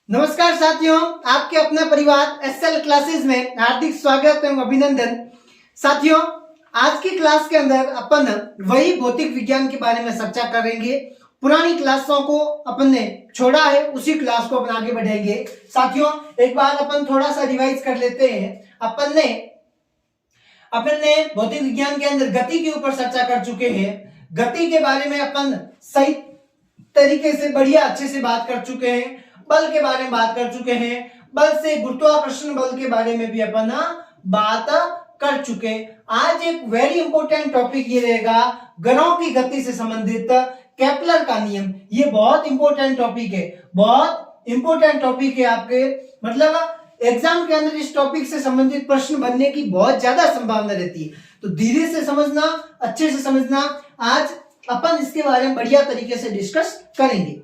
नमस्कार साथियों, आपके अपना परिवार एसएल क्लासेस में हार्दिक स्वागत एवं अभिनंदन। साथियों, आज की क्लास के अंदर अपन वही भौतिक विज्ञान के बारे में चर्चा करेंगे। पुरानी क्लासों को अपन ने छोड़ा है, उसी क्लास को अपन आगे बढ़ाएंगे। साथियों, एक बार अपन थोड़ा सा रिवाइज कर लेते हैं। अपन ने भौतिक विज्ञान के अंदर गति के ऊपर चर्चा कर चुके हैं। गति के बारे में अपन सही तरीके से बढ़िया अच्छे से बात कर चुके हैं। बल के बारे में बात कर चुके हैं। बल से गुरुत्वाकर्षण बल के बारे में भी अपन बात कर चुके हैं। आज एक वेरी इंपॉर्टेंट टॉपिक ये रहेगा, ग्रहों की गति से संबंधित केपलर का नियम। ये बहुत इंपॉर्टेंट टॉपिक है, बहुत इंपॉर्टेंट टॉपिक है। आपके मतलब एग्जाम के अंदर इस टॉपिक से संबंधित प्रश्न बनने की बहुत ज्यादा संभावना रहती है, तो धीरे से समझना, अच्छे से समझना। आज अपन इसके बारे में बढ़िया तरीके से डिस्कस करेंगे।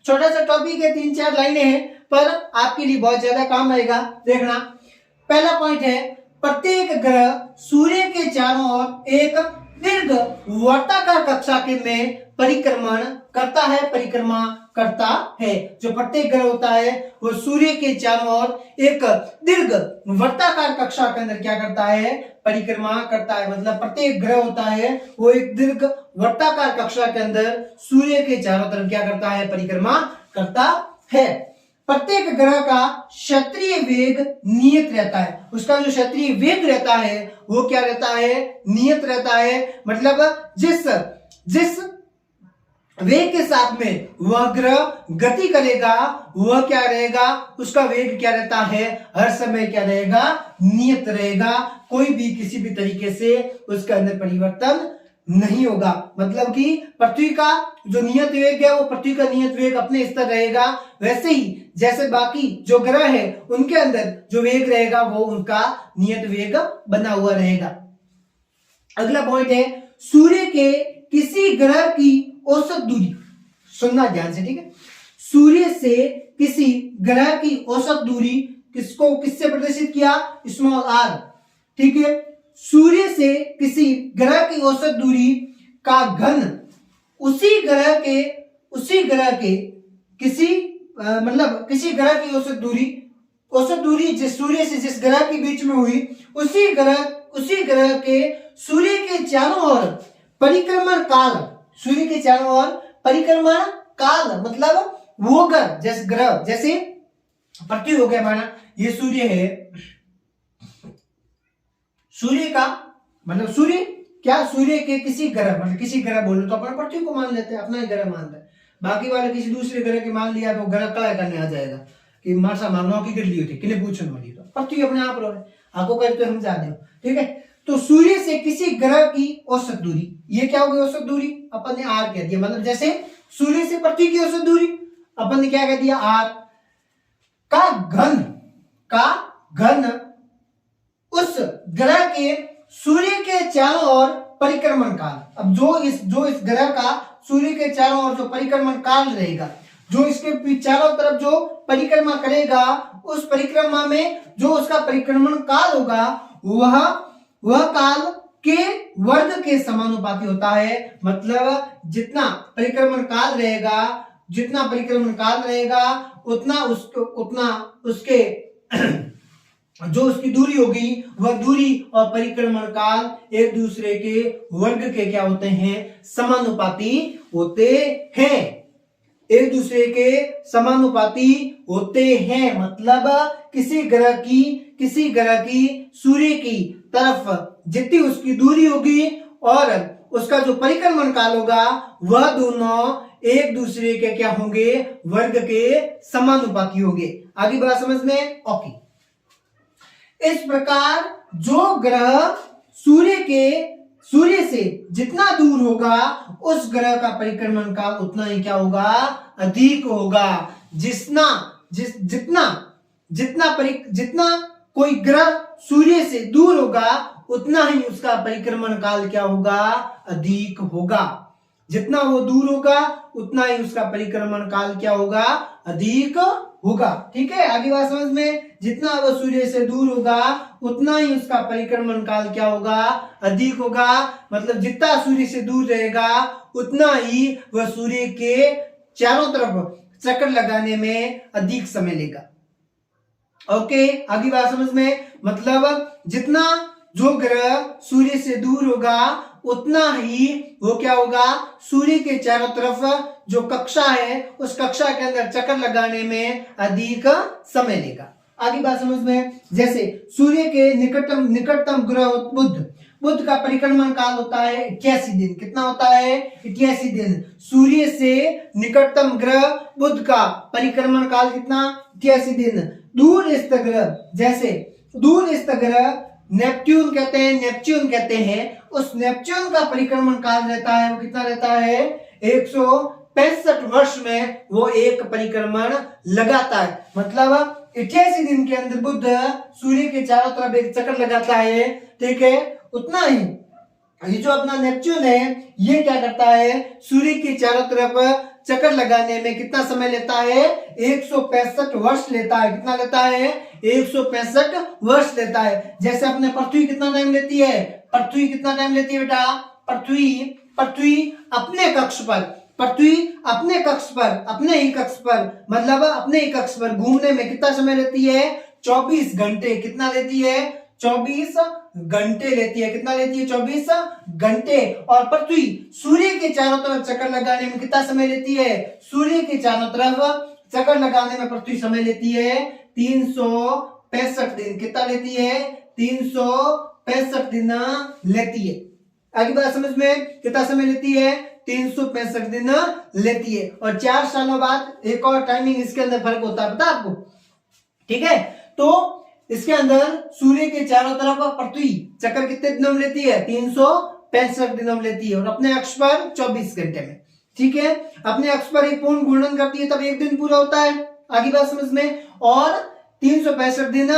छोटा सा टॉपिक है, 3-4 लाइनें हैं, पर आपके लिए बहुत ज्यादा काम आएगा। देखना, पहला पॉइंट है, प्रत्येक ग्रह सूर्य के चारों ओर एक दीर्घ वर्ताकार कक्षा के में परिक्रमण करता है। जो प्रत्येक ग्रह होता है वो सूर्य के चारों ओर एक दीर्घ वर्ताकार कक्षा के अंदर क्या करता है? परिक्रमा करता है। मतलब प्रत्येक ग्रह होता है वो एक दीर्घ वर्ताकार कक्षा के अंदर सूर्य के चारों तरफ क्या करता है? परिक्रमा करता है। प्रत्येक ग्रह का क्षत्रीय वेग नियत रहता है। उसका जो क्षत्रीय वेग रहता है वो क्या रहता है? नियत रहता है। मतलब जिस वेग के साथ में वह ग्रह गति करेगा वह क्या रहेगा? उसका वेग क्या रहता है? हर समय क्या रहेगा? नियत रहेगा। कोई भी किसी भी तरीके से उसके अंदर परिवर्तन नहीं होगा। मतलब कि पृथ्वी का जो नियत वेग है वो पृथ्वी का नियत वेग अपने स्तर रहेगा। वैसे ही जैसे बाकी जो ग्रह है उनके अंदर जो वेग रहेगा वो उनका नियत वेग बना हुआ रहेगा। अगला पॉइंट है, सूर्य के किसी ग्रह की औसत दूरी, सुनना ध्यान से, ठीक है? सूर्य से किसी ग्रह की औसत दूरी किससे प्रदर्शित किया? स्मॉल आर, ठीक है? सूर्य से किसी ग्रह की औसत दूरी का घन किसी ग्रह की औसत दूरी जिस सूर्य से जिस ग्रह के बीच में हुई, उसी ग्रह के सूर्य के चारों ओर परिक्रमण काल, सूर्य के चारों ओर परिक्रमण काल मतलब वो ग्रह जैसे पृथ्वी हो गया, माना ये सूर्य है, सूर्य का मतलब सूर्य के किसी ग्रह, मतलब किसी ग्रह बोलो तो अपन पृथ्वी को मान लेते हैं, अपना ही ग्रह मानते हैं। बाकी वाले किसी दूसरे ग्रह के मान लिया तो ग्रह क्या करने आ जाएगा कि मारसा मारना की कर ली होती, किले पूछने वाली, तो पृथ्वी अपने आप रहे, आपको कहते हम जाने हो, ठीक है? तो सूर्य से किसी ग्रह की औसत दूरी, ये क्या होगी? औसत दूरी अपन ने आर कह दिया। मतलब जैसे सूर्य से पृथ्वी की औसत दूरी अपन ने क्या कह दिया? आर का घन उस ग्रह के सूर्य के चारों ओर परिक्रमण काल। अब जो इस ग्रह का सूर्य के चारों ओर जो परिक्रमण काल रहेगा, जो इसके चारों तरफ जो परिक्रमा करेगा, उस परिक्रमा में जो उसका परिक्रमण काल होगा वह काल के वर्ग के समानुपाती होता है। मतलब जितना परिक्रमण काल रहेगा उतना उसके जो उसकी दूरी होगी वह दूरी और परिक्रमण काल एक दूसरे के वर्ग के क्या होते हैं? समानुपाती होते हैं। एक दूसरे के समानुपाती होते हैं। मतलब किसी ग्रह की सूर्य की तरफ जितनी उसकी दूरी होगी और उसका जो परिक्रमण काल होगा वह दोनों एक दूसरे के क्या होंगे? वर्ग के समानुपाती होंगे। आगे बात समझ में? ओके। इस प्रकार जो ग्रह सूर्य से जितना दूर होगा उस ग्रह का परिक्रमण काल उतना ही क्या होगा? अधिक होगा। जितना कोई ग्रह सूर्य से दूर होगा उतना ही उसका परिक्रमण काल क्या होगा? अधिक होगा। जितना वो दूर होगा उतना ही उसका परिक्रमण काल क्या होगा? अधिक होगा। ठीक है, आगे बात समझ में? जितना वो सूर्य से दूर होगा उतना ही उसका परिक्रमण काल क्या होगा? अधिक होगा। मतलब जितना सूर्य से दूर रहेगा उतना ही वह सूर्य के चारों तरफ चक्कर लगाने में अधिक समय लेगा। ओके, आगे बात समझ में, मतलब जितना जो ग्रह सूर्य से दूर होगा उतना ही वो क्या होगा, सूर्य के चारों तरफ जो कक्षा है उस कक्षा के अंदर चक्कर लगाने में अधिक समय लेगा। आगे बात समझ में, जैसे सूर्य के निकटतम ग्रह बुध, बुध का परिक्रमण काल होता है 88 दिन। कितना होता है? 88 दिन। सूर्य से निकटतम ग्रह बुध का परिक्रमण काल कितना? 88 दिन। दूर स्थित ग्रह, जैसे दूर स्थित ग्रह नेपच्यून कहते हैं, उस नेपच्यून का परिक्रमण काल रहता है, वो कितना रहता है? 165 वर्ष में वो एक परिक्रमण लगाता है। मतलब 88 दिन के अंदर बुध सूर्य के चारों तरफ एक चक्कर लगाता है, ठीक है। उतना ही ये जो अपना नेपच्यून है ये क्या करता है, सूर्य के चारों तरफ चक्कर लगाने में कितना समय लेता है? 165 वर्ष लेता है। कितना लेता है? 165 वर्ष लेता है। जैसे अपने पृथ्वी कितना टाइम लेती है? पृथ्वी कितना टाइम लेती है बेटा? पृथ्वी अपने कक्ष पर मतलब अपने ही कक्ष पर घूमने में कितना समय लेती है? 24 घंटे। कितना लेती है? 24 घंटे लेती है। कितना लेती है? 24 घंटे। और पृथ्वी सूर्य के चारों तरफ चक्कर लगाने में कितना समय लेती है? सूर्य के चारों तरफ चक्कर लगाने में पृथ्वी समय लेती है 365 दिन। कितना लेती है? 365 दिन लेती है। आगे बात समझ में, कितना समय लेती है? 365 दिन लेती है। और 4 सालों बाद एक और टाइमिंग इसके अंदर फर्क होता है, पता आपको? ठीक है, तो इसके अंदर सूर्य के चारों तरफ पृथ्वी चक्कर कितने दिनों में लेती है? 365 दिनों में लेती है। और अपने अक्ष पर 24 घंटे में। ठीक है, अपने अक्ष पर एक पूर्ण घूर्णन करती है तब एक दिन पूरा होता है। आगे बात समझ में। और 365 दिन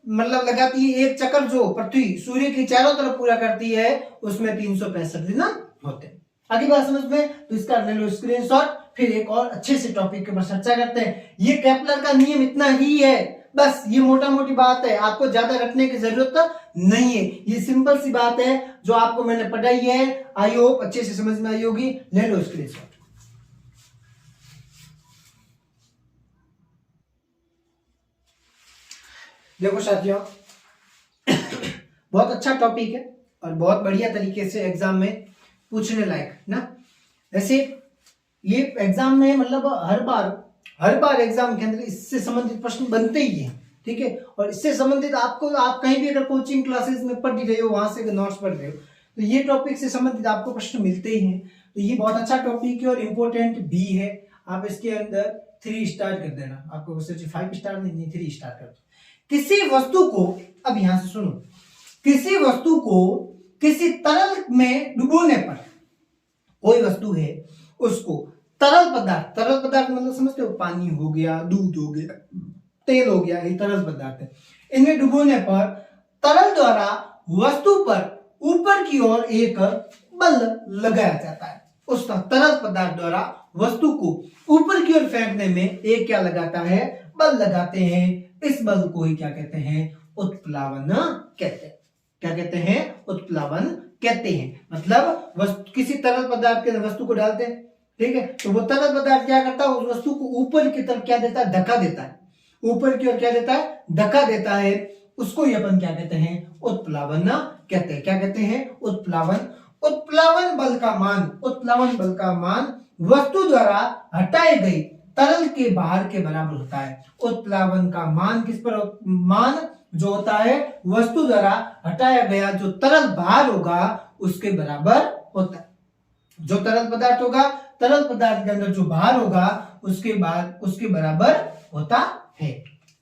मतलब लगाती है एक चक्कर, जो पृथ्वी सूर्य के चारों तरफ पूरा करती है उसमें 365 दिन होते हैं। आगे बात समझ में, तो इसका ले लो स्क्रीनशॉट, फिर एक और अच्छे से टॉपिक के ऊपर चर्चा करते हैं। ये केपलर का नियम इतना ही है, बस ये मोटा मोटी बात है, आपको ज्यादा रटने की जरूरत नहीं है। ये सिंपल सी बात है जो आपको मैंने पढ़ाई है, आई होप अच्छे से समझ में आई होगी। ले लो स्क्रीनशॉट। देखो साथियों, बहुत अच्छा टॉपिक है और बहुत बढ़िया तरीके से एग्जाम में पूछने लायक ना। ऐसे ये एग्जाम में मतलब हर बार एग्जाम के अंदर इससे संबंधित प्रश्न बनते ही हैं, ठीक है। और इससे संबंधित आपको, आप कहीं भी अगर कोचिंग क्लासेस में पढ़ रहे हो, वहां से नोट्स पढ़ रहे हो, तो ये टॉपिक से संबंधित आपको प्रश्न मिलते ही हैं। तो ये बहुत अच्छा टॉपिक है और इम्पोर्टेंट भी है। आप इसके अंदर 3 स्टार कर देना, आपको 5 स्टार नहीं 3 स्टार कर दो। किसी वस्तु को, अब यहां से सुनो, किसी वस्तु को किसी तरल में डुबोने पर, कोई वस्तु है उसको तरल पदार्थ मतलब समझते हो, पानी हो गया, दूध हो गया, तेल हो गया, ये तरल पदार्थ है। इनमें डुबोने पर तरल द्वारा वस्तु पर ऊपर की ओर एक बल लगाया जाता है। उस तरल पदार्थ द्वारा वस्तु को ऊपर की ओर फेंकने में एक क्या लगाता है? बल लगाते हैं। इस बल को ही क्या कहते हैं? उत्प्लावन कहते हैं। क्या कहते हैं? उत्प्लावन कहते हैं। मतलब किसी तरल पदार्थ के अंदर वस्तु को डालते हैं, ठीक है, तो वो तरल पदार्थ क्या करता है? उस वस्तु को ऊपर की तरफ क्या देता है? धक्का देता है। ऊपर की ओर क्या देता है? धक्का देता है। उसको ही अपन क्या कहते हैं? उत्प्लावन कहते हैं। क्या कहते हैं? उत्प्लावन। उत्प्लावन बल का मान वस्तु द्वारा हटाए गई तरल के बाहर के बराबर होता है। उत्प्लावन का मान किस पर? मान जो होता है वस्तु द्वारा हटाया गया जो तरल बाहर होगा उसके बराबर होता है। जो तरल पदार्थ होगा, तरल पदार्थ के अंदर जो बाहर होगा उसके बराबर होता है।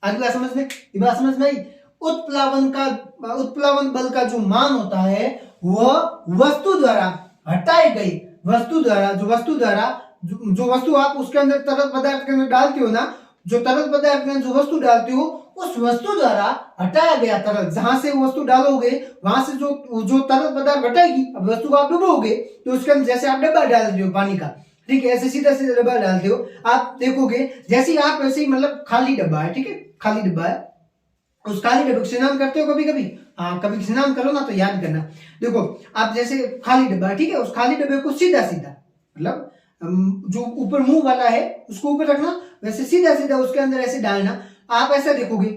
अगला समझ में, ये बात समझ में आई। उत्प्लावन बल का जो मान होता है वह वस्तु द्वारा हटाई गई, जो वस्तु आप उसके अंदर तरल पदार्थ के अंदर डालते हो ना, जो तरल पदार्थ में जो वस्तु डालते हो उस वस्तु द्वारा हटाया गया तरल, जहां से वस्तु डालोगे वहां से जो तरल पदार्थ हटाएगी। अब वस्तु को आप डुबोगे तो उसके अंदर, जैसे आप डब्बा डाल रहे हो पानी का, ठीक है, ऐसे सीधा डब्बा डालते हो, आप देखोगे जैसे आप वैसे ही, मतलब खाली डब्बा है, ठीक है, खाली डब्बा है, उस खाली डब्बे को स्नान करते हो कभी कभी, हाँ कभी स्नान करो ना तो याद करना। देखो आप जैसे खाली डब्बा है, ठीक है, उस खाली डब्बे को सीधा मतलब जो ऊपर मुंह वाला है उसको ऊपर रखना, वैसे सीधा सीधा उसके अंदर ऐसे डालना। आप ऐसा देखोगे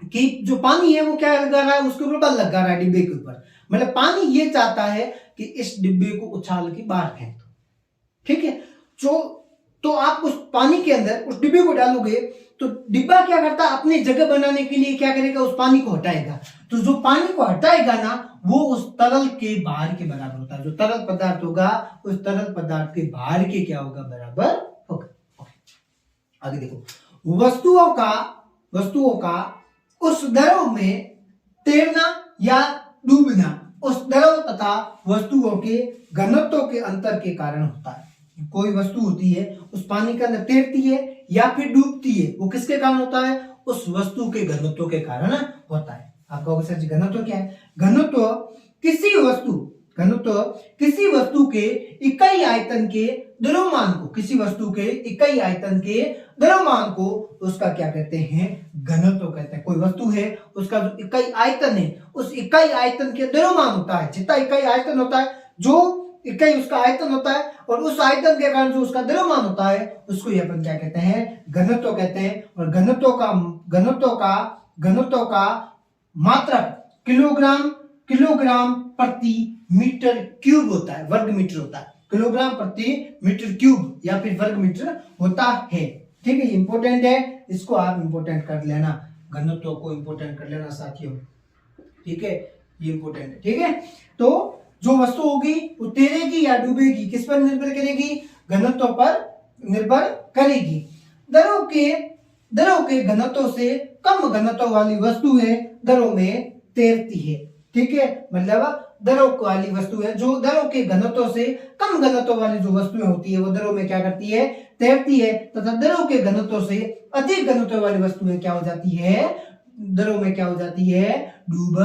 कि जो पानी है वो क्या लगा रहा है, उसके ऊपर बल लगा रहा है डिब्बे के ऊपर। मतलब पानी ये चाहता है कि इस डिब्बे को उछाल के बाहर फेंक दो, ठीक है। तो आप उस पानी के अंदर उस डिब्बे को डालोगे तो डिब्बा क्या करता है, अपनी जगह बनाने के लिए क्या करेगा, उस पानी को हटाएगा। तो जो पानी को हटाएगा ना वो उस तरल के भार के बराबर होता है। जो तरल पदार्थ होगा उस तरल पदार्थ के भार के क्या होगा, बराबर होगा। आगे देखो, वस्तुओं का उस द्रव में तैरना या डूबना उस द्रव तथा वस्तुओं के घनत्व के अंतर के कारण होता है। कोई वस्तु होती है उस पानी के अंदर तैरती है या फिर डूबती है, वो किसके कारण होता है, उस वस्तु के घनत्व के कारण होता है। आप कहोगे सर जी घनत्व क्या है? घनत्व किसी वस्तु के इकाई आयतन के द्रव्यमान को, किसी वस्तु के इकाई आयतन के द्रव्यमान को उसका क्या कहते हैं, घनत्व कहते हैं। कोई वस्तु है उसका जो इकाई आयतन है उस इकाई आयतन के द्रव्यमान होता है, जितना इकाई आयतन होता है, जो इकाई उसका आयतन होता है और उस आयतन के कारण जो उसका द्रव्यमान होता है उसको ही अपन क्या कहते हैं, घनत्व कहते हैं। और घनत्व का मात्रक किलोग्राम प्रति मीटर क्यूब होता है, वर्ग मीटर होता है। किलोग्राम प्रति मीटर क्यूब या फिर वर्ग मीटर होता है, ठीक है। इंपॉर्टेंट है, इसको आप इंपॉर्टेंट कर लेना, घनत्व को इंपॉर्टेंट कर लेना साथियों, ठीक है, ये इंपॉर्टेंट है, ठीक है। तो जो वस्तु होगी वो तैरेगी या डूबेगी, किस पर निर्भर करेगी, घनत्व पर निर्भर करेगी। द्रव के घनत्व से कम घनत्व वाली वस्तु है द्रव में तैरती है, ठीक है। मतलब द्रव वाली वस्तु है जो द्रव के घनत्व से कम घनत्व वाली जो वस्तुएं होती है वो द्रव में क्या करती है, तैरती है, तथा द्रव के घनत्व से अधिक घनत्व वाली वस्तुएं क्या हो जाती है, द्रव में क्या हो जाती है, डूब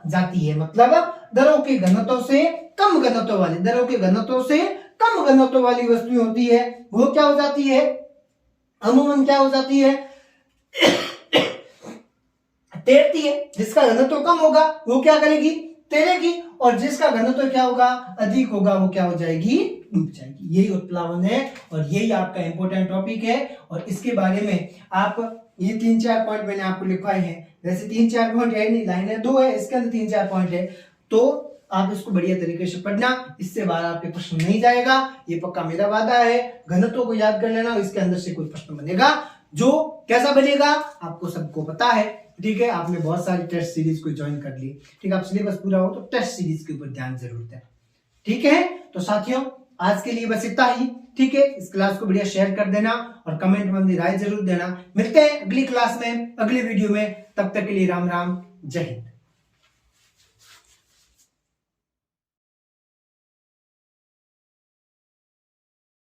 जाती है। मतलब द्रव के घनत्व से कम घनत्व वाली वस्तुएं होती है वो क्या हो जाती है, अमूमन क्या हो जाती है, तैरती है। जिसका घनत्व कम होगा वो क्या करेगी, तैरेगी, और जिसका घनत्व क्या होगा, अधिक होगा, वो क्या हो जाएगी, डूब जाएगी। यही उत्प्लावन है और यही आपका इंपॉर्टेंट टॉपिक है। और इसके बारे में आप ये 3-4 पॉइंट मैंने आपको लिखवाए हैं, वैसे 3-4 पॉइंट है नहीं, लाइन है 2 है, इसके अंदर 3-4 पॉइंट है, तो आप इसको बढ़िया तरीके से पढ़ना, इससे बाहर आपके प्रश्न नहीं जाएगा, ये पक्का मेरा वादा है। घनत्व को याद कर लेना, इसके अंदर से कोई प्रश्न बनेगा, जो कैसा बनेगा आपको सबको पता है, ठीक है। आपने बहुत सारी टेस्ट सीरीज को ज्वाइन कर ली, ठीक है। आप सिलेबस पूरा हो तो टेस्ट सीरीज के ऊपर ध्यान जरूर दें, ठीक है। तो साथियों आज के लिए बस इतना ही, ठीक है। इस क्लास को बढ़िया शेयर कर देना और कमेंट में अपनी राय जरूर देना। मिलते हैं अगली क्लास में, अगली वीडियो में, तब तक के लिए राम राम, जय हिंद।